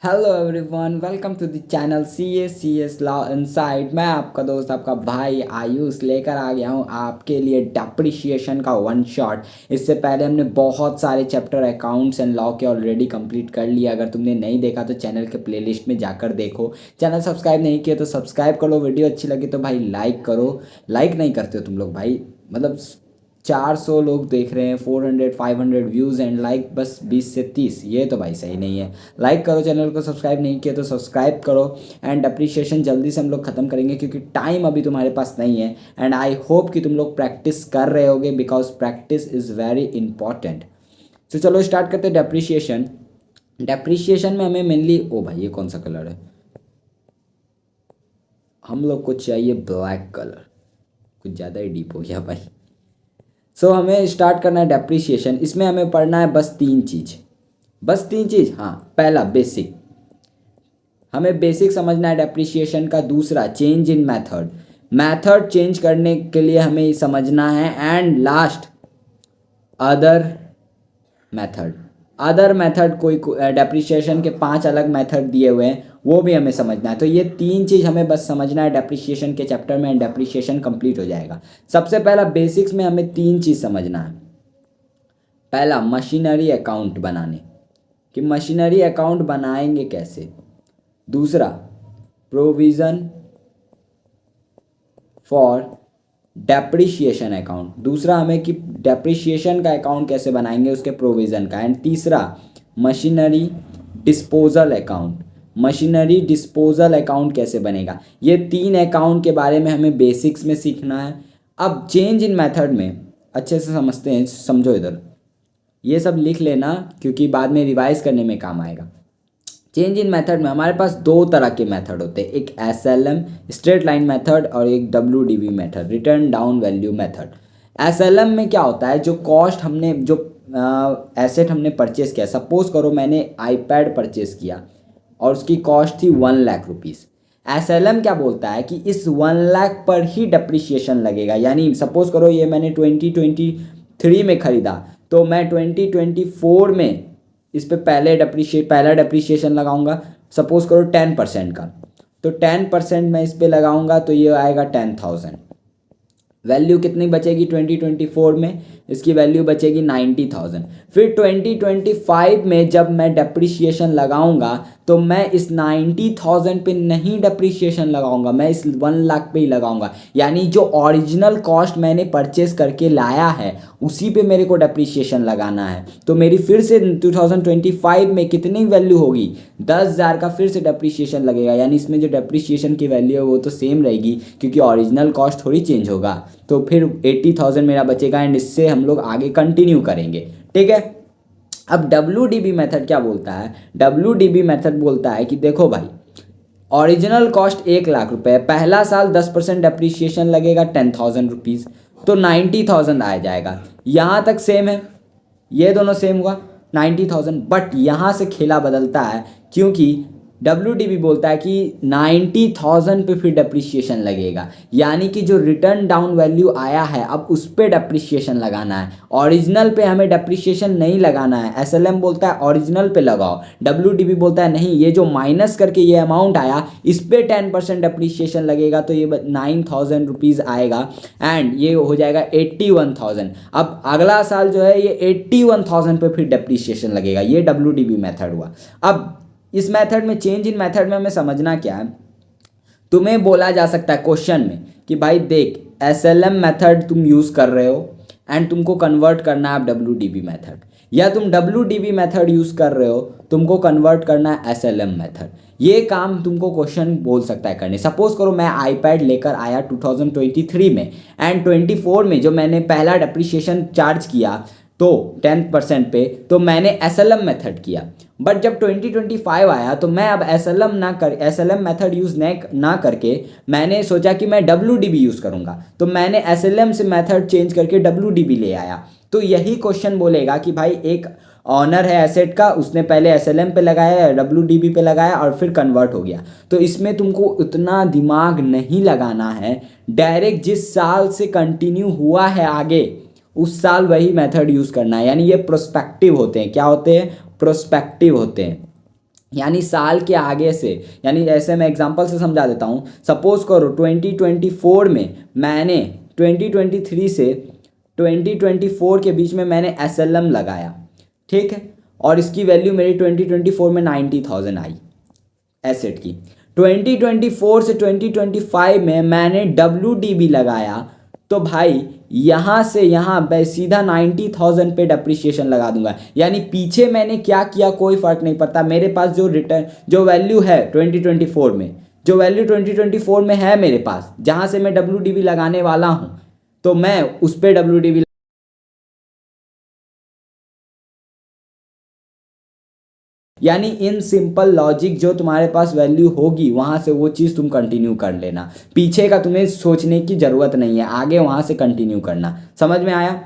Hello everyone, welcome to the channel C S law inside. मैं आपका दोस्त, आपका भाई आयुष लेकर आ गया हूँ आपके लिए डेप्रिशिएशन का वन शॉट। इससे पहले हमने बहुत सारे चैप्टर अकाउंट्स एंड लॉ के ऑलरेडी कंप्लीट कर लिए। अगर तुमने नहीं देखा तो चैनल के प्लेलिस्ट में जाकर देखो। चैनल सब्सक्राइब नहीं किया तो सब्सक्राइब कर लो। वीडियो अच्छी लगी तो भाई लाइक करो। लाइक नहीं करते हो तुम लोग भाई, मतलब 400 लोग देख रहे हैं, 400-500 व्यूज़ एंड लाइक बस 20 से 30। ये तो भाई सही नहीं है। लाइक करो, चैनल को सब्सक्राइब नहीं किया तो सब्सक्राइब करो। एंड अप्रिशिएशन जल्दी से हम लोग ख़त्म करेंगे क्योंकि टाइम अभी तुम्हारे पास नहीं है। एंड आई होप कि तुम लोग प्रैक्टिस कर रहे होगे because practice is very important. तो चलो स्टार्ट करते हैं डेप्रिशिएशन। डेप्रिशिएशन में हमें मेनली, ओ भाई ये कौन सा कलर है? हम लोग को चाहिए ब्लैक कलर। कुछ ज़्यादा ही डीप हो गया भाई। हमें स्टार्ट करना है डेप्रिशिएशन। इसमें हमें पढ़ना है बस तीन चीज़। बस तीन चीज़, हाँ। पहला बेसिक, हमें बेसिक समझना है डेप्रिशिएशन का। दूसरा change in method, method change करने के लिए हमें समझना है। And last other method. Other method कोई डेप्रिशिएशन के 5 अलग मेथड दिए हुए हैं, वो भी हमें समझना है। तो ये तीन चीज़ हमें बस समझना है डेप्रिशिएशन के चैप्टर में, एंड डेप्रिशिएशन कंप्लीट हो जाएगा। सबसे पहला बेसिक्स में हमें तीन चीज़ समझना है। पहला मशीनरी अकाउंट बनाने, कि मशीनरी अकाउंट बनाएंगे कैसे। दूसरा प्रोविज़न फॉर डेप्रिशिएशन अकाउंट, दूसरा हमें कि डेप्रिशिएशन का अकाउंट कैसे बनाएंगे, उसके प्रोविज़न का। एंड तीसरा machinery disposal account, machinery disposal account कैसे बनेगा। ये तीन अकाउंट के बारे में हमें बेसिक्स में सीखना है। अब चेंज इन मेथड में अच्छे से समझते हैं, समझो इधर। ये सब लिख लेना क्योंकि बाद में रिवाइज करने में काम आएगा। चेंज इन मेथड में हमारे पास दो तरह के मेथड होते हैं, एक एसएलएम स्ट्रेट लाइन मेथड और एक WDV method return down value method. SLM में क्या होता है, जो कॉस्ट हमने, जो एसेट हमने परचेस किया, सपोज करो मैंने आईपैड परचेस किया और उसकी कॉस्ट थी 1 लाख रुपीज़। एसएलएम क्या बोलता है कि इस 1 लाख पर ही डिप्रिशिएशन लगेगा। यानी सपोज करो ये मैंने 2023 में ख़रीदा, तो मैं 2024 में इस पर पहला डेप्रिशिएशन लगाऊंगा। सपोज करो 10% का, तो 10% मैं इस पर लगाऊंगा तो ये आएगा 10,000। वैल्यू कितनी बचेगी 2024 में? इसकी वैल्यू बचेगी 90,000। फिर 2025 में जब मैं डेप्रिशिएशन लगाऊंगा तो मैं इस 90,000 पे नहीं डेप्रिशिएशन लगाऊंगा, मैं इस 1 लाख पे ही लगाऊंगा। यानी जो ओरिजिनल कॉस्ट मैंने परचेस करके लाया है उसी पे मेरे को डेप्रिशिएशन लगाना है। तो मेरी फिर से 2025 में कितनी वैल्यू होगी? 10,000 का फिर से डेप्रिशिएशन लगेगा। यानी इसमें जो डेप्रिशिएशन की वैल्यू है वो तो सेम रहेगी क्योंकि ओरिजिनल कॉस्ट थोड़ी चेंज होगा। तो फिर 80,000 मेरा बचेगा एंड इससे हम लोग आगे कंटिन्यू करेंगे। ठीक है। अब डब्ल्यू मेथड क्या बोलता है? डब्ल्यू मेथड बोलता है कि देखो भाई, ओरिजिनल कॉस्ट 1 लाख रुपए, पहला साल 10% डेप्रिशिएशन लगेगा 10,000 रुपीज़, तो 90,000 आ जाएगा। यहाँ तक सेम है, ये दोनों सेम हुआ 90,000। बट यहाँ से खेला बदलता है क्योंकि डब्ल्यू बोलता है कि 90,000 पे फिर डेप्रिशिएशन लगेगा। यानी कि जो रिटर्न डाउन वैल्यू आया है अब उस पर डेप्रिशिएशन लगाना है, ओरिजिनल पे हमें डेप्रिशिएशन नहीं लगाना है। एसएलएम बोलता है ओरिजिनल पे लगाओ, डब्ल्यू बोलता है नहीं, ये जो माइनस करके ये अमाउंट आया इस पर 10% डेप्रिशिएशन लगेगा तो ये 9,000 रुपीज़ आएगा एंड ये हो जाएगा 81,000। अब अगला साल जो है ये 81,000 पे फिर डेप्रिशिएशन लगेगा। ये डब्ल्यू मेथड हुआ। अब इस मेथड में, चेंज इन मेथड में हमें समझना क्या है, तुम्हें बोला जा सकता है क्वेश्चन में कि भाई देख एसएलएम मेथड तुम यूज़ कर रहे हो एंड तुमको कन्वर्ट करना है डब्ल्यू मेथड, या तुम डब्ल्यू मेथड यूज़ कर रहे हो तुमको कन्वर्ट करना है एसएलएम मेथड। ये काम तुमको क्वेश्चन बोल सकता है करने। सपोज करो मैं आईपैड लेकर आया 2023 में एंड 24 में जो मैंने पहला डेप्रिशिएशन चार्ज किया तो 10% पे, तो मैंने एसएलएम मेथड किया। बट जब 2025 आया तो मैं अब एसएलएम मेथड यूज़ ना करके मैंने सोचा कि मैं डब्ल्यूडीबी यूज़ करूँगा, तो मैंने एसएलएम से मेथड चेंज करके डब्ल्यूडीबी ले आया। तो यही क्वेश्चन बोलेगा कि भाई एक ऑनर है एसेट का, उसने पहले एसएलएम पे लगाया, डब्ल्यूडीबी पे लगाया और फिर कन्वर्ट हो गया। तो इसमें तुमको उतना दिमाग नहीं लगाना है, डायरेक्ट जिस साल से कंटिन्यू हुआ है आगे उस साल वही मेथड यूज़ करना है। यानी ये प्रोस्पेक्टिव होते हैं। क्या होते हैं? प्रोस्पेक्टिव होते हैं। यानी साल के आगे से, यानी ऐसे मैं एग्जांपल से समझा देता हूँ। सपोज करो 2024 में मैंने 2023 से 2024 के बीच में मैंने SLM लगाया, ठीक है, और इसकी वैल्यू मेरी 2024 में 90,000 आई एसेट की। 2024 से 2025 में मैंने WDB लगाया, तो भाई यहाँ से यहाँ मैं सीधा 90,000 पे डेप्रिसिएशन लगा दूंगा। यानी पीछे मैंने क्या किया कोई फर्क नहीं पड़ता, मेरे पास जो रिटर्न जो वैल्यू है 2024 में, जो वैल्यू 2024 में है मेरे पास, जहाँ से मैं WDB लगाने वाला हूँ, तो मैं उस पर WDB, यानी इन सिंपल लॉजिक जो तुम्हारे पास वैल्यू होगी वहाँ से वो चीज़ तुम कंटिन्यू कर लेना। पीछे का तुम्हें सोचने की ज़रूरत नहीं है, आगे वहाँ से कंटिन्यू करना। समझ में आया?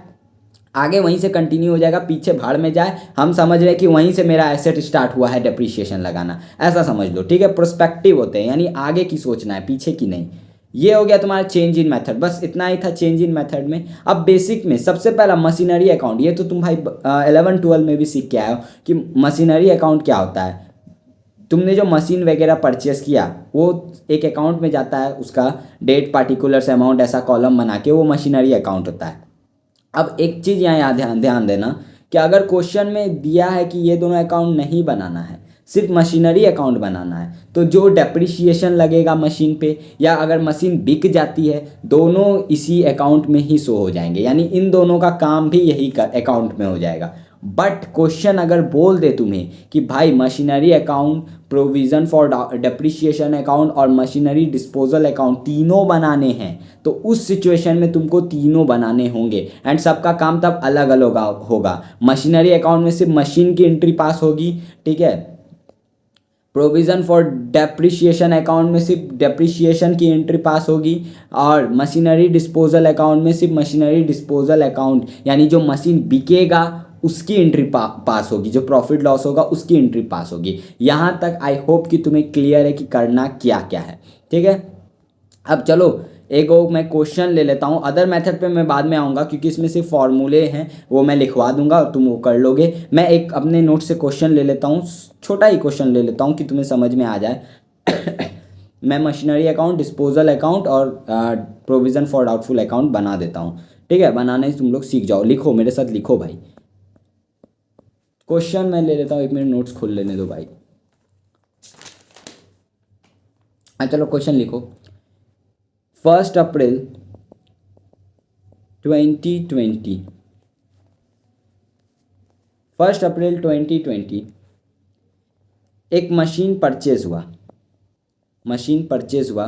आगे वहीं से कंटिन्यू हो जाएगा, पीछे भाड़ में जाए। हम समझ रहे हैं कि वहीं से मेरा एसेट स्टार्ट हुआ है डेप्रिसिएशन लगाना, ऐसा समझ लो, ठीक है। प्रोस्पेक्टिव होते हैं, यानी आगे की सोचना है, पीछे की नहीं। ये हो गया तुम्हारा चेंज इन मेथड, बस इतना ही था चेंज इन मेथड में। अब बेसिक में सबसे पहला मशीनरी अकाउंट, ये तो तुम भाई 11-12 में भी सीख के आए हो कि मशीनरी अकाउंट क्या होता है। तुमने जो मशीन वगैरह परचेस किया वो एक अकाउंट में जाता है, उसका डेट पार्टिकुलर्स अमाउंट ऐसा कॉलम बना के, वो मशीनरी अकाउंट होता है। अब एक चीज़ यहाँ याद ध्यान देना कि अगर क्वेश्चन में दिया है कि ये दोनों अकाउंट नहीं बनाना है, सिर्फ मशीनरी अकाउंट बनाना है, तो जो डेप्रिसिएशन लगेगा मशीन पे, या अगर मशीन बिक जाती है, दोनों इसी अकाउंट में ही शो हो जाएंगे। यानी इन दोनों का काम भी यही अकाउंट में हो जाएगा। बट क्वेश्चन अगर बोल दे तुम्हें कि भाई machinery account, provision for depreciation account और मशीनरी डिस्पोजल अकाउंट तीनों बनाने हैं, तो उस सिचुएशन में तुमको तीनों बनाने होंगे, एंड सबका काम तब अलग अलग होगा। मशीनरी अकाउंट में सिर्फ मशीन की एंट्री पास होगी, ठीक है। प्रोविज़न फॉर डेप्रिसिएशन अकाउंट में सिर्फ डेप्रिसिएशन की एंट्री पास होगी, और मशीनरी डिस्पोजल अकाउंट में सिर्फ मशीनरी डिस्पोजल अकाउंट, यानी जो मशीन बिकेगा उसकी एंट्री पास होगी, जो प्रॉफिट लॉस होगा उसकी एंट्री पास होगी। यहाँ तक आई होप कि तुम्हें क्लियर है कि करना क्या क्या है, ठीक है। अब चलो एक और मैं क्वेश्चन ले लेता हूँ। अदर मेथड पे मैं बाद में आऊँगा, क्योंकि इसमें सिर्फ फॉर्मूले हैं, वो मैं लिखवा दूंगा और तुम वो कर लोगे। मैं एक अपने नोट से क्वेश्चन ले लेता हूँ, छोटा ही क्वेश्चन ले लेता हूँ कि तुम्हें समझ में आ जाए। मैं मशीनरी अकाउंट, डिस्पोजल अकाउंट और प्रोविज़न फॉर डाउटफुल अकाउंट बना देता हूँ, ठीक है। बनाने तुम लोग सीख जाओ, लिखो मेरे साथ, लिखो भाई। क्वेश्चन मैं ले लेता हूँ, एक मिनट नोट्स खोल लेने दो भाई। चलो क्वेश्चन लिखो। 1 अप्रैल 2020, 1 अप्रैल 2020 एक मशीन परचेज हुआ, मशीन परचेज हुआ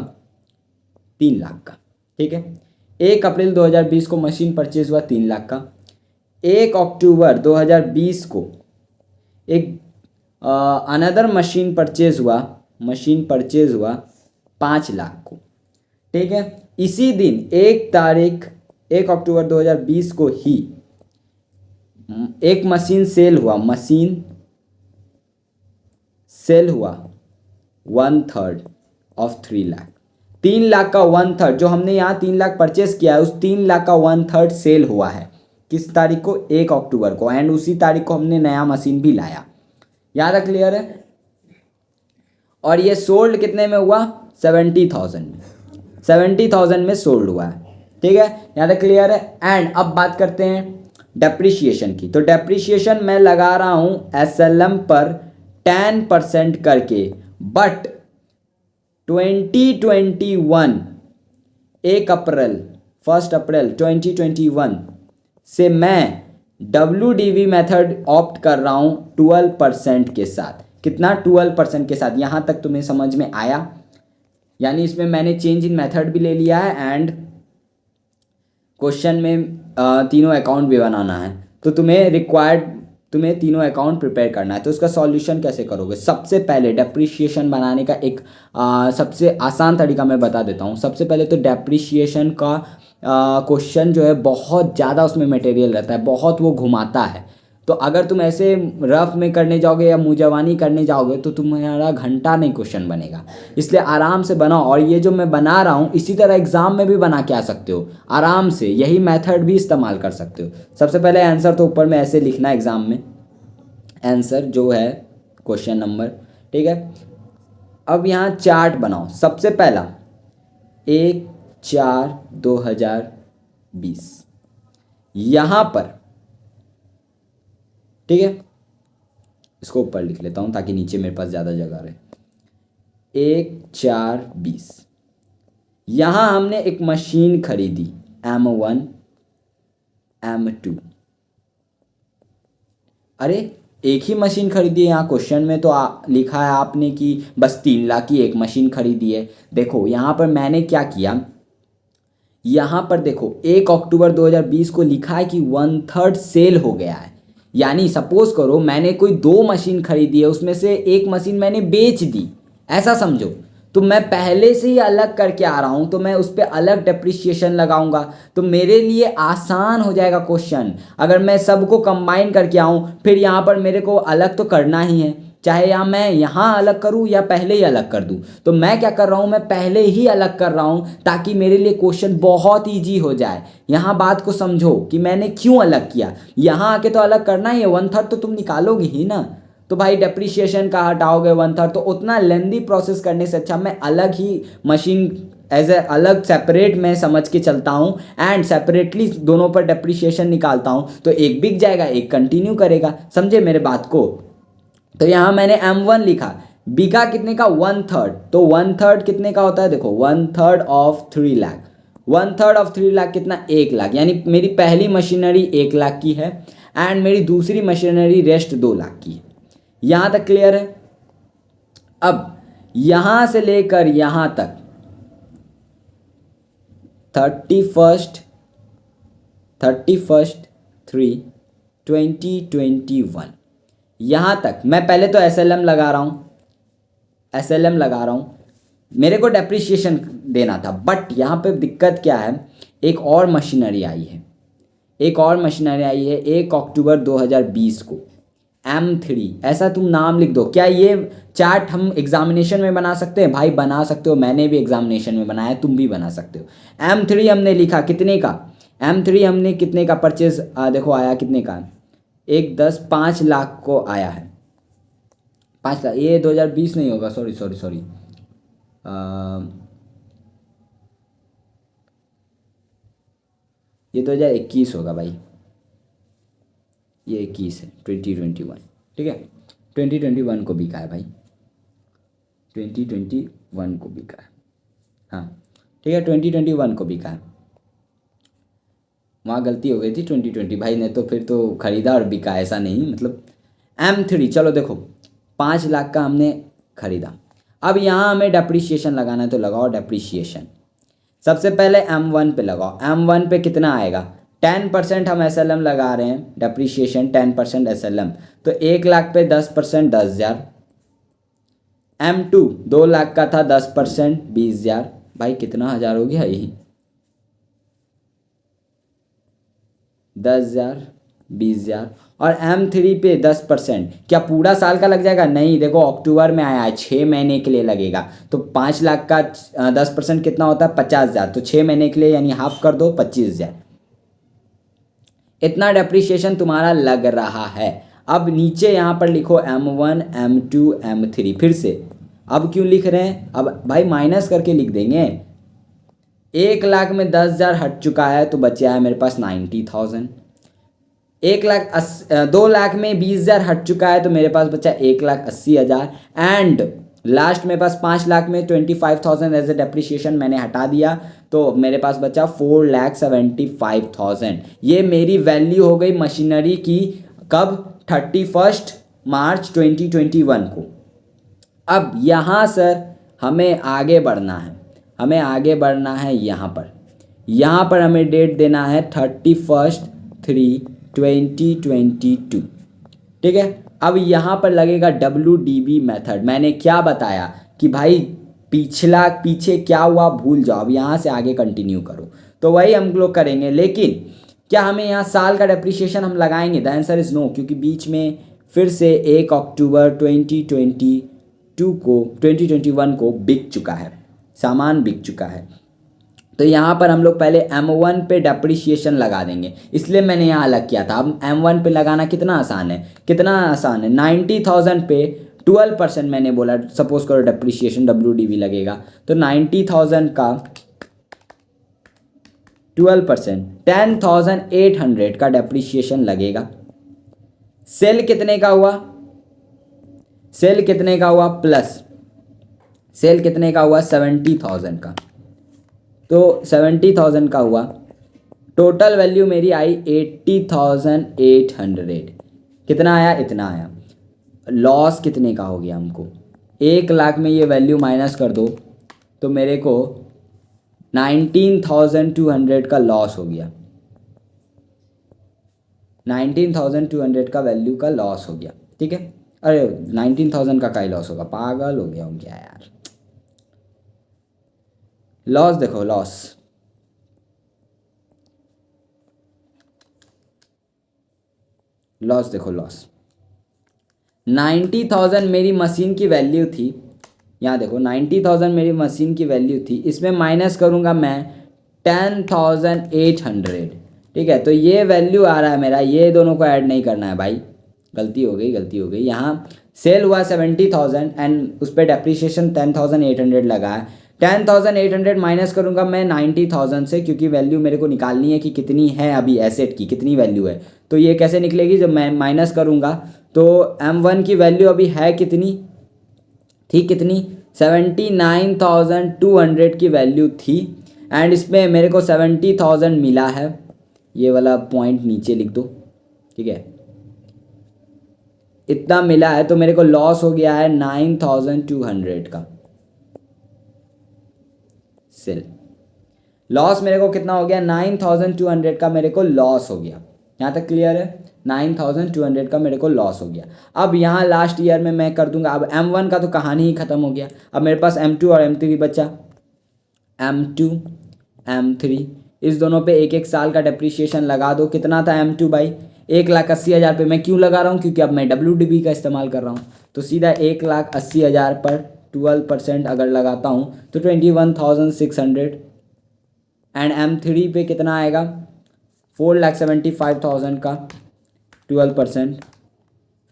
3 लाख का, ठीक है। 1 अप्रैल 2020 को मशीन परचेज हुआ 3 लाख का। 1 अक्टूबर 2020 को एक अनदर मशीन परचेज हुआ, मशीन परचेज हुआ 5 लाख को, ठीक है। इसी दिन 1 अक्टूबर 2020 को ही एक मशीन सेल हुआ, मशीन सेल हुआ 1/3 ऑफ 3 लाख। 3 लाख का 1/3, जो हमने यहाँ 3 लाख परचेस किया है, उस 3 लाख का 1/3 सेल हुआ है। किस तारीख को? 1 अक्टूबर को, एंड उसी तारीख को हमने नया मशीन भी लाया। यहाँ तक क्लियर है? और ये सोल्ड कितने में हुआ? 70,000 में, 70,000 में सोल्ड हुआ है, ठीक है। यहाँ तक क्लियर है? एंड अब बात करते हैं डेप्रिसिएशन की। तो डेप्रिसिएशन मैं लगा रहा हूँ SLM पर 10% करके, बट 2021 1 अप्रैल 1 अप्रैल 2021 से मैं WDV मेथड ऑप्ट कर रहा हूँ 12% के साथ। कितना? 12% के साथ। यहाँ तक तुम्हें समझ में आया? यानी इसमें मैंने चेंज इन मेथड भी ले लिया है, एंड क्वेश्चन में तीनों अकाउंट भी बनाना है, तो तुम्हें तीनों अकाउंट प्रिपेयर करना है। तो उसका सॉल्यूशन कैसे करोगे? सबसे पहले डेप्रिसिएशन बनाने का एक सबसे आसान तरीका मैं बता देता हूँ। सबसे पहले तो डेप्रिसिएशन का क्वेश्चन जो है बहुत ज़्यादा उसमें मटेरियल रहता है, बहुत वो घुमाता है। तो अगर तुम ऐसे रफ में करने जाओगे या मुंहजबानी करने जाओगे तो तुम्हारा घंटा नहीं क्वेश्चन बनेगा। इसलिए आराम से बनाओ, और ये जो मैं बना रहा हूँ इसी तरह एग्जाम में भी बना के आ सकते हो आराम से, यही मेथड भी इस्तेमाल कर सकते हो। सबसे पहले आंसर तो ऊपर में ऐसे लिखना है एग्जाम में, आंसर जो है क्वेश्चन नंबर ठीक है। अब यहाँ चार्ट बनाओ। सबसे पहला 1/4/2020 यहाँ पर, ठीक है, इसको ऊपर लिख लेता हूँ ताकि नीचे मेरे पास ज़्यादा जगह रहे। 1/4/20 यहाँ हमने एक मशीन खरीदी M1 M2। अरे एक ही मशीन खरीदी है, यहाँ क्वेश्चन में तो लिखा है आपने कि बस 3 लाख की एक मशीन खरीदी है। देखो यहाँ पर मैंने क्या किया, यहाँ पर देखो 1 अक्टूबर 2020 को लिखा है कि 1/3 सेल हो गया है। यानी सपोज करो मैंने कोई 2 मशीन खरीदी है, उसमें से एक मशीन मैंने बेच दी, ऐसा समझो, तो मैं पहले से ही अलग करके आ रहा हूँ, तो मैं उस पर अलग डेप्रिसिएशन लगाऊंगा, तो मेरे लिए आसान हो जाएगा क्वेश्चन। अगर मैं सबको कंबाइन करके आऊँ फिर यहाँ पर मेरे को अलग तो करना ही है, चाहे या मैं यहाँ अलग करूँ या पहले ही अलग कर दूँ। तो मैं क्या कर रहा हूँ, मैं पहले ही अलग कर रहा हूँ ताकि मेरे लिए क्वेश्चन बहुत ईजी हो जाए। यहाँ बात को समझो कि मैंने क्यों अलग किया। यहाँ आके तो अलग करना ही है, 1/3 तो तुम निकालोगे ही ना, तो भाई डेप्रिसिएशन का हटाओगे 1/3, तो उतना लेंदी प्रोसेस करने से अच्छा मैं अलग ही मशीन एज ए अलग सेपरेट मैं समझ के चलता हूँ एंड सेपरेटली दोनों पर डेप्रिसिएशन निकालता हूँ, तो एक बिक जाएगा एक कंटिन्यू करेगा। समझे मेरे बात को। तो यहाँ मैंने M1 लिखा, बिका कितने का 1/3, तो 1/3 कितने का होता है, देखो 1/3 ऑफ 3 लाख, 1/3 ऑफ 3 लाख कितना 1 लाख, यानी मेरी पहली मशीनरी 1 लाख की है एंड मेरी दूसरी मशीनरी रेस्ट 2 लाख की है। यहाँ तक क्लियर है। अब यहाँ से लेकर यहाँ तक 31/3/2021 यहाँ तक मैं पहले तो SLM लगा रहा हूँ, SLM लगा रहा हूँ, मेरे को डेप्रिसिएशन देना था। बट यहाँ पे दिक्कत क्या है, एक और मशीनरी आई है, एक और मशीनरी आई है 1 अक्टूबर 2020 को M3, ऐसा तुम नाम लिख दो। क्या ये चार्ट हम एग्जामिनेशन में बना सकते हैं? भाई बना सकते हो, मैंने भी एग्जामिनेशन में बनाया, तुम भी बना सकते हो। M3 हमने लिखा कितने का, M3 हमने कितने का परचेज, देखो आया कितने का, 5 लाख को आया है, 5 लाख। ये 2020 नहीं होगा, सॉरी सॉरी सॉरी, ये 2021 होगा भाई, ये 21 है, 2021, ठीक है, 2021 को बिका है भाई, 2021 को बिका है, हाँ ठीक है, 2021 को बिका है। वहाँ गलती हो गई थी, 2020 भाई ने तो फिर तो ख़रीदा और बिका, ऐसा नहीं, मतलब M3 चलो देखो 5 लाख का हमने ख़रीदा। अब यहाँ हमें डेप्रिसिएशन लगाना है, तो लगाओ डेप्रिसिएशन। सबसे पहले M1 पे लगाओ। M1 पे कितना आएगा, 10% हम SLM लगा रहे हैं, डेप्रिसिएशन 10% SLM, तो 1 लाख पे 10% 10,000। M2 2 लाख का था, 10% 20,000, भाई कितना हज़ार हो गया, यही 10,000 20,000। और M3 पे 10%, क्या पूरा साल का लग जाएगा? नहीं, देखो अक्टूबर में आया है, 6 महीने के लिए लगेगा, तो 5 लाख का 10% कितना होता है, 50,000, तो 6 महीने के लिए यानी हाफ कर दो, 25,000। इतना डेप्रिसिएशन तुम्हारा लग रहा है। अब नीचे यहाँ पर लिखो M1 M2 M3 फिर से। अब क्यों लिख रहे हैं, अब भाई माइनस करके लिख देंगे। 1 लाख में 10,000 हट चुका है, तो बचा है मेरे पास 90,000। 2 लाख में 20,000 हट चुका है, तो मेरे पास बचा 1,80,000 एंड लास्ट मेरे पास 5 लाख में 25,000 एज ए डेप्रिसिएशन मैंने हटा दिया, तो मेरे पास बचा 4,75,000। ये मेरी वैल्यू हो गई मशीनरी की, कब, 31 मार्च 2021 को। अब यहाँ सर हमें आगे बढ़ना है, हमें आगे बढ़ना है यहाँ पर हमें डेट देना है 31/3/2022, ठीक है। अब यहाँ पर लगेगा WDB मेथड। मैंने क्या बताया कि भाई पीछे क्या हुआ भूल जाओ, अब यहाँ से आगे कंटिन्यू करो, तो वही हम लोग करेंगे। लेकिन क्या हमें यहाँ साल का डेप्रिसिएशन हम लगाएंगे? द आंसर इज़ नो, क्योंकि बीच में फिर से 1 अक्टूबर 2021 को बिक चुका है, सामान बिक चुका है। तो यहाँ पर हम लोग पहले M1 पे डेप्रिसिएशन लगा देंगे, इसलिए मैंने यहाँ अलग किया था। अब M1 पे लगाना कितना आसान है, 90,000 पे 12% मैंने बोला, सपोज करो डेप्रिसिएशन WDV लगेगा, तो 90,000 का 12% 10,800 का डेप्रिसिएशन लगेगा। सेल कितने का हुआ, सेल कितने का हुआ प्लस, सेल कितने का हुआ 70,000 का, तो 70,000 का हुआ, टोटल वैल्यू मेरी आई 80,800। कितना आया, इतना आया। लॉस कितने का हो गया हमको, 1 लाख में ये वैल्यू माइनस कर दो तो मेरे को 19,200 का लॉस हो गया, 19,200 का वैल्यू का लॉस हो गया। ठीक है, अरे 19,000 का ही लॉस होगा, पागल हो गया हूँ क्या यार। लॉस देखो, लॉस लॉस देखो, लॉस 90,000 मेरी मशीन की वैल्यू थी, यहाँ देखो 90,000 मेरी मशीन की वैल्यू थी, इसमें माइनस करूँगा मैं 10,800। ठीक है, तो ये वैल्यू आ रहा है मेरा, ये दोनों को ऐड नहीं करना है भाई, गलती हो गई, गलती हो गई। यहाँ सेल हुआ 70,000 एंड उस पर डेप्रीशिएशन 10,800 लगा है, 10,800 माइनस करूँगा मैं 90,000 से, क्योंकि वैल्यू मेरे को निकालनी है कि कितनी है अभी एसेट की, कितनी वैल्यू है। तो ये कैसे निकलेगी, जब मैं माइनस करूँगा तो M1 की वैल्यू अभी है कितनी थी, कितनी 79,200 की वैल्यू थी, एंड इसमें मेरे को 70,000 मिला है। ये वाला पॉइंट नीचे लिख दो, ठीक है, इतना मिला है, तो मेरे को लॉस हो गया है 9,200 का। सेल लॉस मेरे को कितना हो गया, 9,200 का मेरे को लॉस हो गया। यहाँ तक क्लियर है, 9,200 का मेरे को लॉस हो गया। अब यहाँ लास्ट ईयर में मैं कर दूंगा, अब M1 का तो कहानी ही ख़त्म हो गया। अब मेरे पास M2 और M3 बचा, M2 M3 इस दोनों पे 1-1 साल का डेप्रीशिएशन लगा दो। कितना था M2 भाई, 1,80,000 पे। मैं क्यों लगा रहा हूँ, क्योंकि अब मैं WDB का इस्तेमाल कर रहा हूँ, तो सीधा 1,80,000 पर 12% अगर लगाता हूँ तो 21,600। एंड M3 पे कितना आएगा, 4,75,000 का 12%,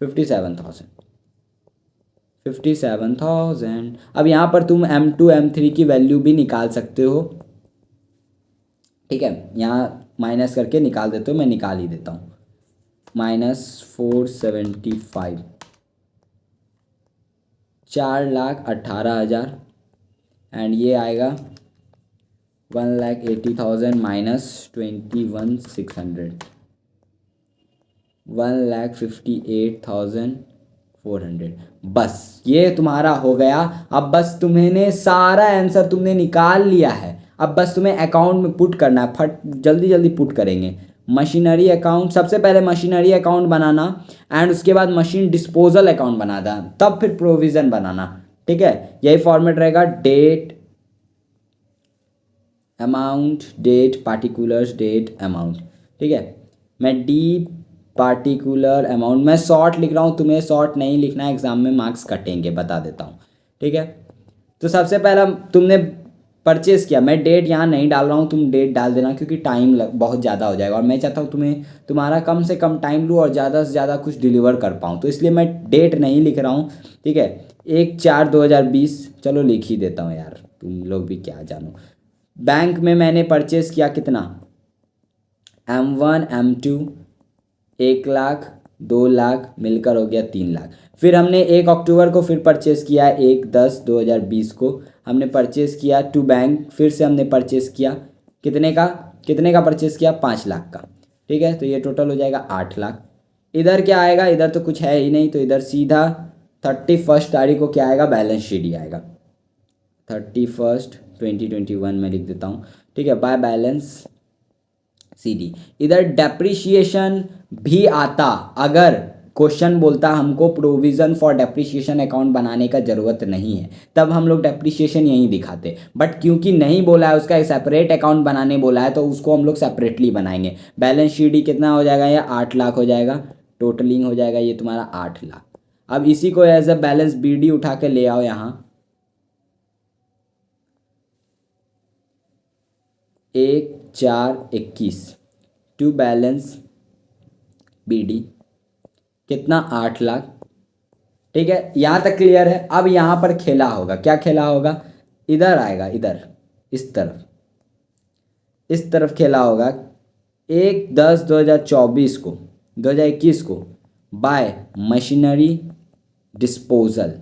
57,000। अब यहाँ पर तुम M2 M3 की वैल्यू भी निकाल सकते हो। ठीक है, यहाँ माइनस करके निकाल देते हो, मैं निकाल ही देता हूँ। -475, 4,18,000, एंड ये आएगा 1,80,000 माइनस 21,600, 1,58,400। बस ये तुम्हारा हो गया। अब बस तुम्हें सारा आंसर तुमने निकाल लिया है, अब बस तुम्हें अकाउंट में पुट करना है। फट जल्दी जल्दी पुट करेंगे। मशीनरी अकाउंट, सबसे पहले मशीनरी अकाउंट बनाना, एंड उसके बाद मशीन डिस्पोजल अकाउंट बनाना, तब फिर प्रोविज़न बनाना। ठीक है, यही फॉर्मेट रहेगा, date amount, date particulars, date amount. ठीक है, मैं डी पार्टिकुलर अमाउंट, मैं शॉर्ट लिख रहा हूँ, तुम्हें शॉर्ट नहीं लिखना है, एग्जाम में मार्क्स कटेंगे, बता देता हूँ। ठीक है, तो सबसे पहला तुमने परचेस किया, मैं डेट यहाँ नहीं डाल रहा हूँ, तुम डेट डाल देना, क्योंकि टाइम बहुत ज़्यादा हो जाएगा, और मैं चाहता हूँ तुम्हारा कम से कम टाइम लूँ और ज़्यादा से ज़्यादा कुछ डिलीवर कर पाऊँ, तो इसलिए मैं डेट नहीं लिख रहा हूँ। ठीक है, 1/4/2020, चलो लिख ही देता हूँ यार, तुम लोग भी क्या जानो। बैंक में मैंने परचेस किया कितना, M1 M2 1,00,000 2,00,000 मिलकर हो गया 3,00,000। फिर हमने 1 अक्टूबर को फिर परचेस किया, 1/10/2020 को हमने परचेस किया टू बैंक, फिर से हमने परचेस किया कितने का परचेस किया, 5,00,000 का। ठीक है, तो ये टोटल हो जाएगा 8,00,000। इधर क्या आएगा, इधर तो कुछ है ही नहीं, तो इधर सीधा 31 तारीख को क्या आएगा, बैलेंस शीट ही आएगा, 31/2021 में लिख देता हूँ। ठीक है, बाय बैलेंस CD। इधर डेप्रीशिएशन भी आता, अगर क्वेश्चन बोलता हमको प्रोविज़न फॉर डेप्रीशिएशन अकाउंट बनाने का ज़रूरत नहीं है, तब हम लोग डेप्रीशिएशन यहीं दिखाते, बट क्योंकि नहीं बोला है, उसका सेपरेट अकाउंट बनाने बोला है, तो उसको हम लोग सेपरेटली बनाएंगे। बैलेंस शीट ही कितना हो जाएगा, ये 8,00,000 हो जाएगा, टोटलिंग हो जाएगा ये तुम्हारा 8,00,000। अब इसी को एज अ बैलेंस BD उठा के ले आओ यहाँ, 1/4/21 टू बैलेंस BD कितना, 8,00,000, ठीक है, यहाँ तक क्लियर है। अब यहाँ पर खेला होगा, क्या खेला होगा, इधर आएगा, इधर इस तरफ खेला होगा 1/10/2024 को 2021 को bye machinery disposal.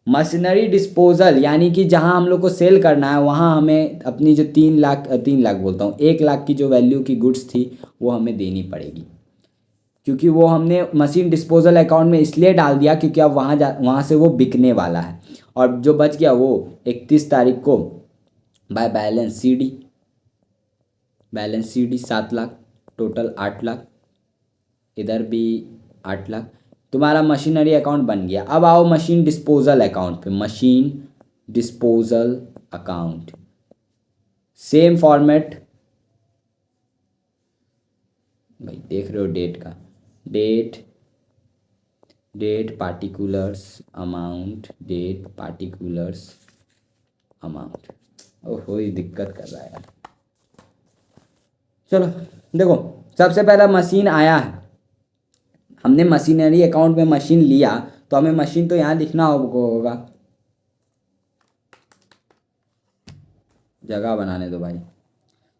Machinery disposal यानी कि जहां हम लोग को सेल करना है वहां हमें अपनी जो 3 लाख बोलता हूँ 1 लाख की जो वैल्यू की गुड्स थी वो हमें देनी पड़ेगी, क्योंकि वो हमने मशीन डिस्पोजल अकाउंट में इसलिए डाल दिया क्योंकि अब वहाँ से वो बिकने वाला है। और जो बच गया वो 31 तारीख को by balance C D 7 lakh, total 8 lakh, इधर भी 8 लाख, तुम्हारा मशीनरी अकाउंट बन गया। अब आओ मशीन डिस्पोजल अकाउंट पे, machine disposal account same format, भाई देख रहे हो डेट का, डेट पार्टिकुलर्स अमाउंट, ओहो ये दिक्कत कर रहा है यार। चलो देखो, सबसे पहला मशीन आया है, हमने मशीनरी अकाउंट में मशीन लिया तो हमें मशीन तो यहाँ लिखना होगा, जगह बनाने दो भाई।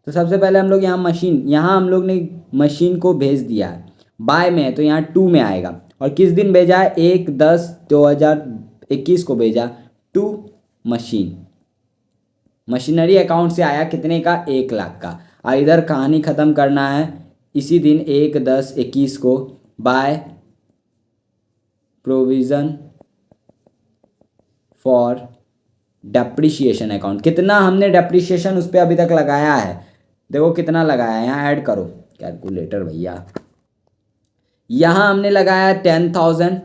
तो सबसे पहले हम लोग यहाँ हम लोग ने मशीन को भेज दिया है, बाय में है तो यहाँ 2 में आएगा। और किस दिन भेजा है, 1/10/2021 को भेजा टू मशीनरी अकाउंट से आया कितने का, 1 लाख का। और इधर कहानी ख़त्म करना है इसी दिन 1/10/21 को by provision for depreciation account. कितना हमने डेप्रिशिएशन उस पर अभी तक लगाया है, देखो कितना लगाया है, यहाँ ऐड करो कैलकुलेटर भैया। यहाँ हमने लगाया 10,000,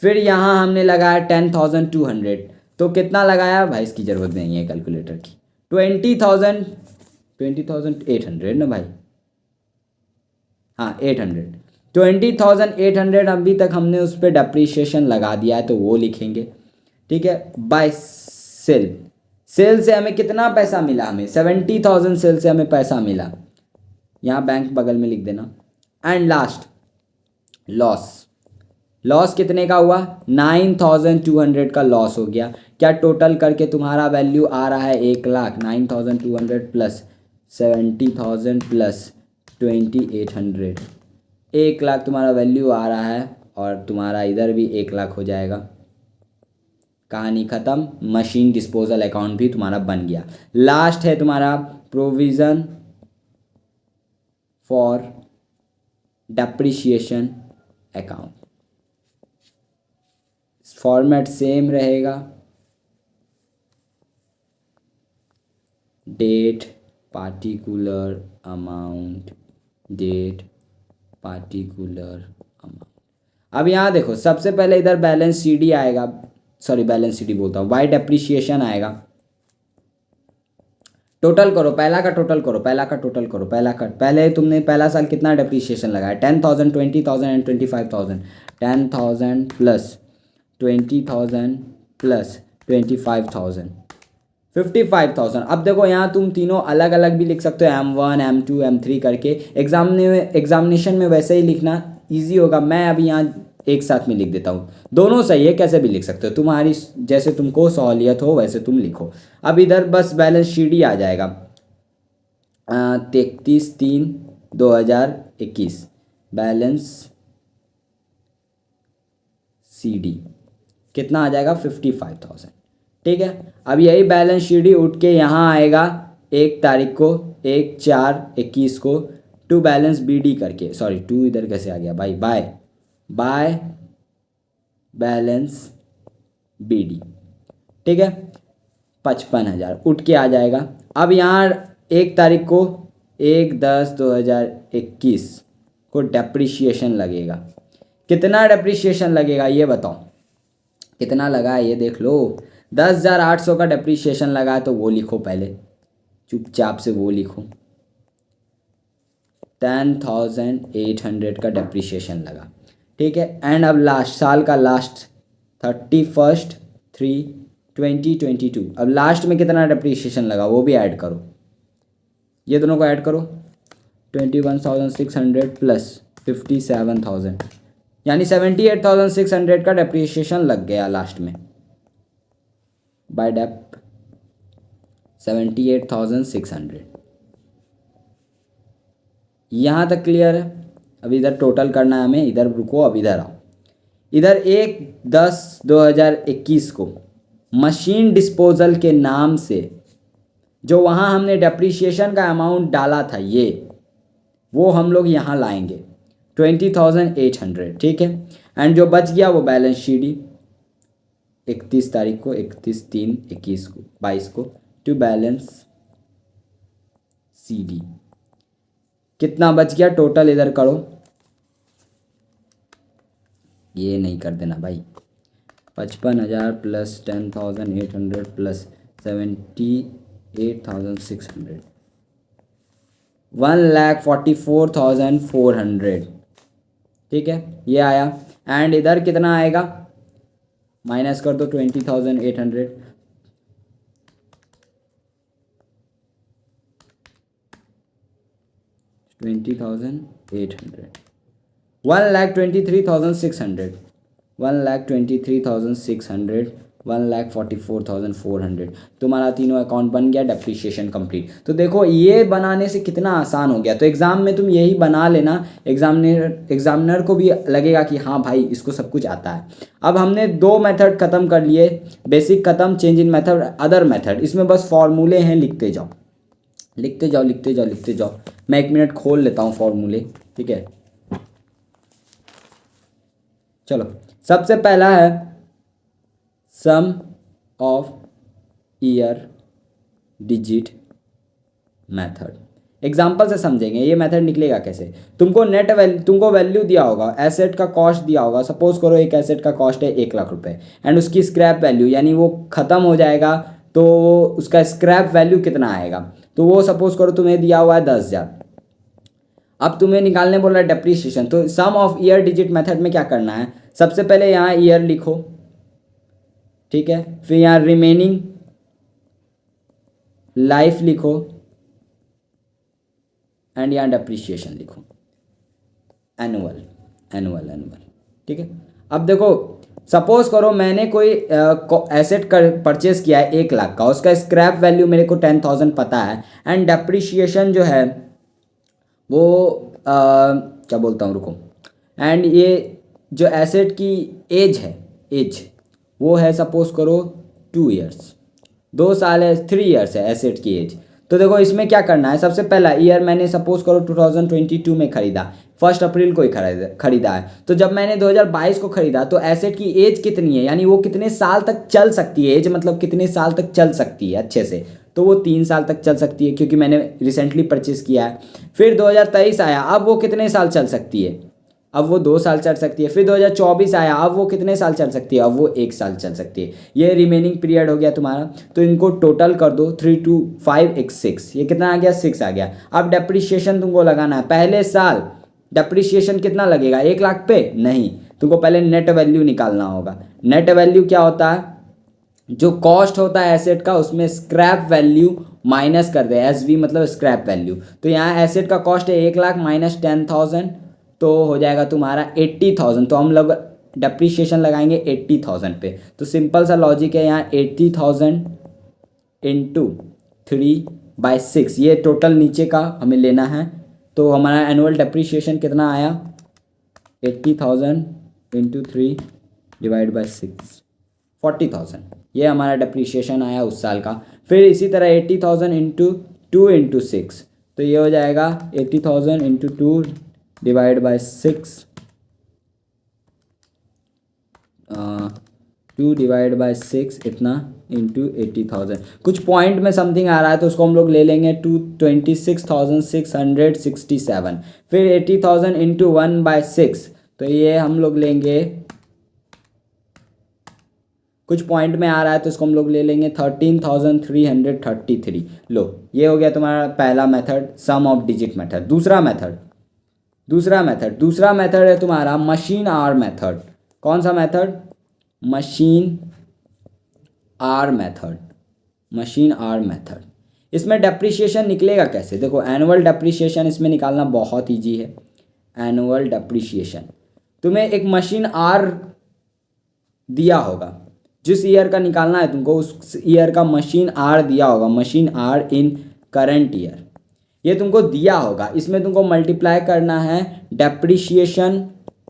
फिर यहाँ हमने लगाया 10,200, तो कितना लगाया भाई, इसकी ज़रूरत नहीं है कैलकुलेटर की, 20,800 ना भाई, हाँ 800, 20,800 अभी तक हमने उस पर डेप्रिशिएशन लगा दिया है तो वो लिखेंगे। ठीक है, बाय सेल से हमें कितना पैसा मिला, हमें 70,000 सेल से हमें पैसा मिला, यहाँ बैंक बगल में लिख देना। एंड लास्ट लॉस कितने का हुआ, 9,200 का लॉस हो गया। क्या टोटल करके तुम्हारा वैल्यू आ रहा है 1 लाख, 9,200 प्लस 70,000 प्लस 2,800, 1 लाख तुम्हारा वैल्यू आ रहा है। और तुम्हारा इधर भी 1 लाख हो जाएगा, कहानी ख़त्म, मशीन डिस्पोजल अकाउंट भी तुम्हारा बन गया। लास्ट है तुम्हारा provision for depreciation account, format same रहेगा, डेट पार्टिकुलर अमाउंट। अब यहाँ देखो, सबसे पहले इधर बैलेंस सी डी आएगा, सॉरी बैलेंस सी डी बोलता हूँ, वाई डेप्रिशिएशन आएगा। टोटल करो, पहला का टोटल करो, पहले तुमने पहला साल कितना डेप्रिशिएशन लगाया, 10,000, 20,000 एंड 25,000, 10,000 प्लस 20,000 प्लस 25,000, 55,000। अब देखो यहाँ तुम तीनों अलग अलग भी लिख सकते हो, M1 M2 M3 करके, एग्जामिनेशन में वैसे ही लिखना ईजी होगा। मैं अभी यहाँ एक साथ में लिख देता हूँ, दोनों सही है, कैसे भी लिख सकते हो, तुम्हारी जैसे तुमको सहूलियत हो वैसे तुम लिखो। अब इधर बस बैलेंस शीट ही आ जाएगा, 31/3/2021 बैलेंस सी डी कितना आ जाएगा, 55,000। ठीक है, अब यही बैलेंस शीट ही उठ के यहाँ आएगा 1 तारीख को, 1/4/21 को टू बैलेंस बी डी करके, सॉरी टू इधर कैसे आ गया भाई, बाय बैलेंस बी डी। ठीक है, 55,000 उठ के आ जाएगा। अब यहाँ 1 तारीख को 1/10/2021 को डेप्रिशिएशन लगेगा, कितना डेप्रिशिएशन लगेगा ये बताओ, कितना लगा है ये देख लो, 10,800 का डेप्रिशिएशन लगा है, तो वो लिखो पहले, चुपचाप से वो लिखो, 10,800 का डेप्रिशिएशन लगा। ठीक है, एंड अब साल का लास्ट 31/3/2022, अब लास्ट में कितना डेप्रिशिएशन लगा वो भी ऐड करो, ये दोनों को ऐड करो, 21,600 प्लस 57,000, यानी 78,600 का डेप्रिसिएशन लग गया लास्ट में बाय डेप 78,600। यहाँ तक क्लियर है। अब इधर टोटल करना है हमें, इधर रुको, अब इधर आओ। इधर 1/10/2021 को मशीन डिस्पोजल के नाम से जो वहाँ हमने डेप्रिसिएशन का अमाउंट डाला था वो हम लोग यहाँ लाएंगे 20,800, ठीक है। एंड जो बच गया वो बैलेंस शीट 31 तारीख को 31/3/21 को टू बैलेंस CD कितना बच गया टोटल, इधर करो, ये नहीं कर देना भाई। 55,000 प्लस 10,800 प्लस 78,600 1,44,400, ठीक है, ये आया। एंड इधर कितना आएगा, माइनस कर दो 20,800, 1,23,600 1,23,600 1,44,400 तुम्हारा तीनों अकाउंट बन गया, डेप्रिसिएशन कंप्लीट। तो देखो ये बनाने से कितना आसान हो गया। तो एग्ज़ाम में तुम यही बना लेना, एग्जामिनर को भी लगेगा कि हाँ भाई इसको सब कुछ आता है। अब हमने 2 मेथड ख़त्म कर लिए, बेसिक ख़त्म, change in method, other method. इसमें बस फॉर्मूले हैं, लिखते जाओ लिखते जाओ लिखते जाओ लिखते जाओ। मैं 1 मिनट खोल लेता हूँ फॉर्मूले, ठीक है। चलो, सबसे पहला है sum of year digit method. Example से समझेंगे ये मेथड निकलेगा कैसे। तुमको वैल्यू दिया होगा, एसेट का कॉस्ट दिया होगा। सपोज करो एक एसेट का कॉस्ट है 1 लाख रुपए एंड उसकी स्क्रैप वैल्यू, यानी वो ख़त्म हो जाएगा तो उसका स्क्रैप वैल्यू कितना आएगा। तो वो सपोज करो तुम्हें दिया हुआ है 10,000। अब तुम्हें निकालने बोल रहा है डेप्रीशिएशन। तो सम ऑफ ईयर डिजिट मेथड में क्या करना है, सबसे पहले यहाँ ईयर लिखो, ठीक है। फिर यहाँ रिमेनिंग लाइफ लिखो एंड यहाँ डेप्रीशिएशन लिखो, एनुअल एनुअल एनुअल, ठीक है। अब देखो सपोज करो मैंने कोई एसेट परचेस किया है 1 लाख का, उसका स्क्रैप वैल्यू मेरे को 10,000 पता है एंड डेप्रीशिएशन जो है वो क्या बोलता हूँ, रुको। एंड ये जो एसेट की एज है, एज वो है सपोज करो 2 इयर्स, 2 साल है, 3 इयर्स है एसेट की एज। तो देखो इसमें क्या करना है, सबसे पहला ईयर मैंने सपोज करो 2022 में खरीदा, 1 अप्रैल को ही खरीदा है। तो जब मैंने 2022 को खरीदा तो एसेट की एज कितनी है, यानी वो कितने साल तक चल सकती है, एज मतलब कितने साल तक चल सकती है अच्छे से। तो वो 3 साल तक चल सकती है क्योंकि मैंने रिसेंटली परचेस किया है। फिर 2023 आया, अब वो कितने साल चल सकती है, अब वो 2 साल चल सकती है। फिर 2024 आया, अब वो कितने साल चल सकती है, अब वो 1 साल चल सकती है। ये रिमेनिंग पीरियड हो गया तुम्हारा। तो इनको टोटल कर दो, 3 2 5 1 6, ये कितना आ गया, 6 आ गया। अब डेप्रीशिएशन तुमको लगाना है, पहले साल डेप्रीशिएशन कितना लगेगा, 1 लाख पे नहीं, तुमको पहले नेट वैल्यू निकालना होगा। नेट वैल्यू क्या होता है, जो कॉस्ट होता है एसेट का उसमें स्क्रैप वैल्यू माइनस कर दे, SV मतलब स्क्रैप वैल्यू। तो यहाँ एसेट का कॉस्ट है 1 लाख माइनस 10,000, तो हो जाएगा तुम्हारा 80,000। तो हम लोग डेप्रीशिएशन लगाएंगे 80,000 पे। तो सिंपल सा लॉजिक है, यहाँ 80,000 इंटू 3/6, ये टोटल नीचे का हमें लेना है। तो हमारा एनुअल डेप्रीशिएशन कितना आया, 80,000 इंटू 3 डिवाइड बाई 6, 40,000। ये हमारा डेप्रीशिएशन आया उस साल का। फिर इसी तरह 80,000 इंटू 2 इंटू 6, तो ये हो जाएगा 80,000 into 2 divide by 6, 2 divide by 6 इतना इंटू 80,000। कुछ पॉइंट में समथिंग आ रहा है तो उसको हम लोग ले लेंगे 26,667। फिर 80,000 इंटू 1/6, तो ये हम लोग लेंगे, कुछ पॉइंट में आ रहा है तो इसको हम लोग ले लेंगे 13,333। लो, ये हो गया तुम्हारा पहला method, sum of digit method. दूसरा मेथड है तुम्हारा मशीन आर मेथड। कौन सा मेथड, मशीन आर मेथड। इसमें डेप्रीशिएशन निकलेगा कैसे, देखो एनुअल डेप्रीशिएशन इसमें निकालना बहुत ईजी है। एनुअल डेप्रीशिएशन तुम्हें एक मशीन आर दिया होगा, जिस ईयर का निकालना है तुमको उस ईयर का मशीन आर दिया होगा, machine hour in current year, ये तुमको दिया होगा। इसमें तुमको मल्टीप्लाई करना है depreciation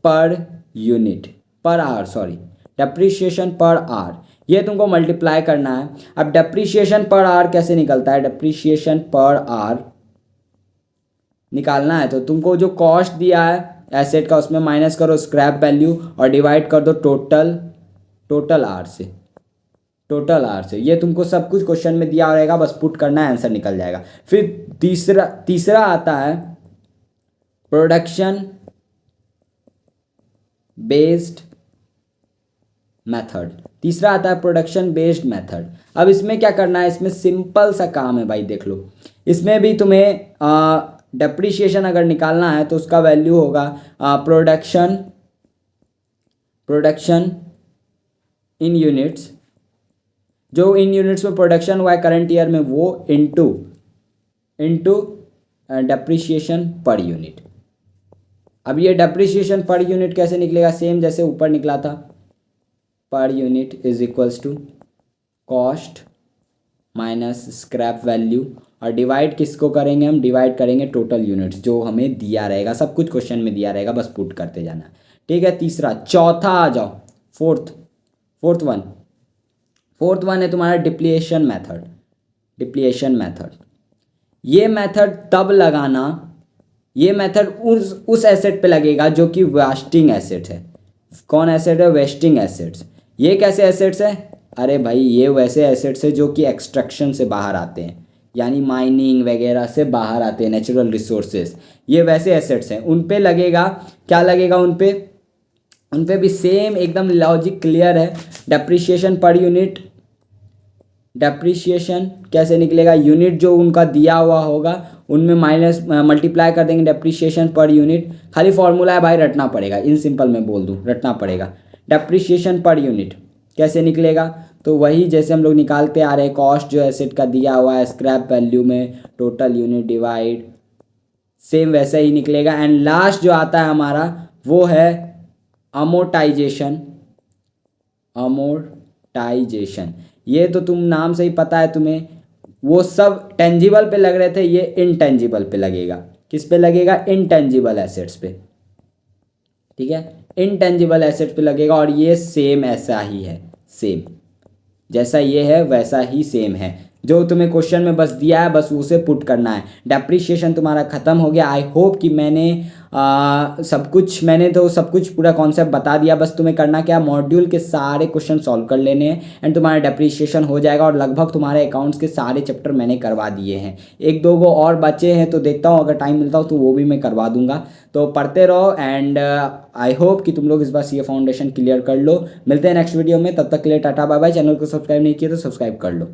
per unit, per hour, sorry, depreciation per hour, ये तुमको मल्टीप्लाई करना है। अब डेप्रिशिएशन पर आवर कैसे निकलता है, डेप्रिशिएशन पर आवर निकालना है तो तुमको जो कॉस्ट दिया है एसेट का उसमें माइनस करो स्क्रैप वैल्यू और डिवाइड कर दो टोटल आर से, टोटल आर से। ये तुमको सब कुछ क्वेश्चन में दिया रहेगा, बस पुट करना है, आंसर निकल जाएगा। फिर तीसरा आता है प्रोडक्शन बेस्ड मेथड, तीसरा आता है प्रोडक्शन बेस्ड मेथड। अब इसमें क्या करना है, इसमें सिंपल सा काम है भाई, देख लो। इसमें भी तुम्हें डेप्रिशिएशन अगर निकालना है तो उसका वैल्यू होगा प्रोडक्शन इन यूनिट्स, जो इन यूनिट्स में प्रोडक्शन हुआ है करंट ईयर में वो इनटू डेप्रिशिएशन पर यूनिट। अब ये डेप्रिशिएशन पर यूनिट कैसे निकलेगा, सेम जैसे ऊपर निकला था, पर unit is equals to cost minus scrap value और डिवाइड किसको करेंगे, हम डिवाइड करेंगे टोटल यूनिट्स जो हमें दिया रहेगा, सब कुछ क्वेश्चन में दिया रहेगा, बस पुट करते जाना। ठीक है, तीसरा। चौथा आ जाओ, फोर्थ वन है तुम्हारा डिप्लीशन मेथड। ये मेथड तब लगाना, ये मेथड उस एसेट पे लगेगा जो कि वेस्टिंग एसेट है। कौन एसेट है, वेस्टिंग एसेट्स। ये कैसे एसेट्स है, अरे भाई ये वैसे एसेट्स है जो कि एक्सट्रैक्शन से बाहर आते हैं, यानी माइनिंग वगैरह से बाहर आते हैं, नेचुरल रिसोर्सेज, ये वैसे एसेट्स हैं। उन पे लगेगा, क्या लगेगा उन पे भी सेम एकदम लॉजिक क्लियर है। डेप्रिशिएशन पर यूनिट, डेप्रिशिएशन कैसे निकलेगा, यूनिट जो उनका दिया हुआ होगा उनमें माइनस मल्टीप्लाई कर देंगे डेप्रिशिएशन पर यूनिट। खाली फॉर्मूला है भाई, रटना पड़ेगा, इन सिंपल में बोल दूँ, रटना पड़ेगा। डेप्रिशिएशन पर यूनिट कैसे निकलेगा, तो वही जैसे हम लोग निकालते आ रहे हैं, कॉस्ट जो एसेट का दिया हुआ है स्क्रैप वैल्यू में टोटल यूनिट डिवाइड, सेम वैसे ही निकलेगा। एंड लास्ट जो आता है हमारा वो है अमोर्टाइजेशन। ये तो तुम नाम से ही पता है तुम्हें, वो सब टेंजिबल पे लग रहे थे, ये इनटेंजिबल पे लगेगा। किस पे लगेगा, इनटेंजिबल एसेट्स पे। ठीक है, इनटेंजिबल एसेट्स पे लगेगा और ये सेम ऐसा ही है, सेम जैसा ये है वैसा ही सेम है, जो तुम्हें क्वेश्चन में बस दिया है, बस उसे पुट करना है। डेप्रिशिएशन तुम्हारा खत्म हो गया। आई होप कि मैंने सब कुछ पूरा कॉन्सेप्ट बता दिया। बस तुम्हें करना क्या, मॉड्यूल के सारे क्वेश्चन सॉल्व कर लेने हैं एंड तुम्हारा डेप्रिशिएशन हो जाएगा। और लगभग तुम्हारे अकाउंट्स के सारे चैप्टर मैंने करवा दिए हैं, एक दो गो और बचे हैं तो देखता हूँ, अगर टाइम मिलता हो तो वो भी मैं करवा दूंगा। तो पढ़ते रहो एंड आई होप कि तुम लोग इस बार ये फाउंडेशन क्लियर कर लो। मिलते हैं नेक्स्ट वीडियो में, तब तक के लिए टाटा बाय बाय। चैनल को सब्सक्राइब नहीं किया तो सब्सक्राइब कर लो।